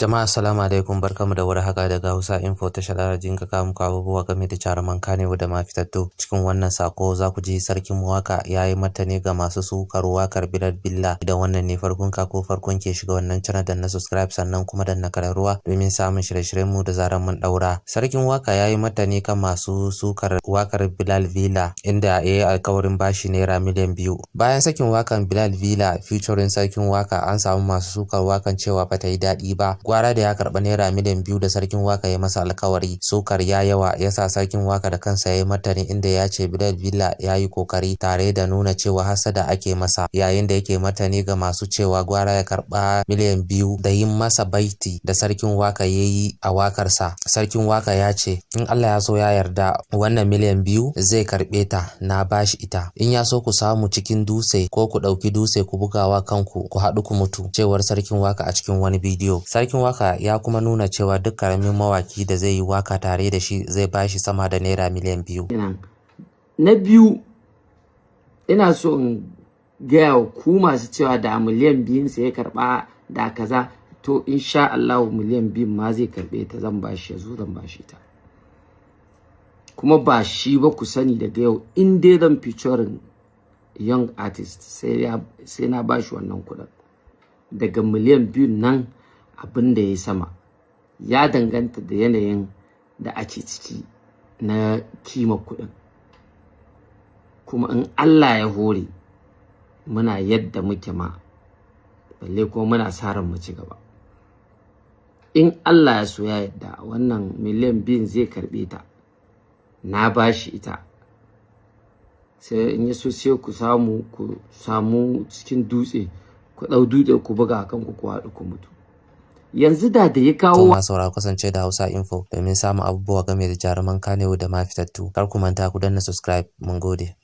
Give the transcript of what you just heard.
Jama'a assalamu alaikum, barkamu da warhaka daga Hausa Info ta Shahararrajin ka kawo muku abubuwa game da jaruman Kannywood da ma fitattu. Cikin wannan sako za ku ji sarkin waka yayi martani ga masu sukar wakar Bilal Billah. Idan wannan ne farkon ka ko farkon ke shiga wannan channel dan na subscribe sannan kuma dan na kararruwa domin samun shirye-shiryen mu da zaran mun daura. Sarkin waka yayi martani kan masu sukar wakar Bilal Billah inda yayi alkawarin bashi naira miliyan 2. Bayan sakin wakan Bilal Billah featuring sarkin waka an samu masu sukar wakan cewa bata yi daɗi ba. Gwara da ya karɓa naira miliyan 2 da sarkin waka ya masa alkawari, sukar ya yawa yasa sarkin waka da kansa ya yi martani inda ya ce Bilal Billah ya yi kokari tare da nuna cewa hasada ake masa, yayin da yake martani ga masu cewa gwara ya karɓa miliyan 2 da yin masa baiti da sarkin waka ya yi a wakarsa. Sarkin waka ya ce in Allah ya so ya yarda wannan miliyan 2 zai karɓe ta, na bashi ita, in ya so ku samu cikin dutse ko ku ɗauki dutse ku bugawa kanku ku haɗu ku mutu, cewar sarkin waka a cikin wani bidiyo. Sarkin waka ya kuma nuna cewa duk karamin mawaki da zai yi waka tare da shi zai bashi sama da naira miliyan 2. Na biyu, ina so in gaya wa ku masu cewa da miliyan 2 sai ya karba da kaza, to insha Allah miliyan 2 ma zai karbe ta, zan bashi, yazo zan bashi ta. Kuma ba shi ba, ku sani daga yau in dai zan featuring young artist sai na bashi wannan kudin. Daga miliyan 2 nan abin da ya sama ya danganta da yanayin da ake ciki na kima kuɗin, kuma in Allah ya hore muna yadda muke ma balle kuma muna sa ran mu ci gaba. In Allah ya so ya yadda wannan miliyan 2 zai karbe ta, na bashi ita, sai in ya so sai ku samu cikin dutse ku ɗau dutse ku buga kanku ku haɗu ku mutu. Yanzu da ya kawo masu sauraro kasance da Hausa Info domin samun abubuwa game da jaruman Kannywood da ma fitattu. Kar ku manta ku danna subscribe. Mun gode.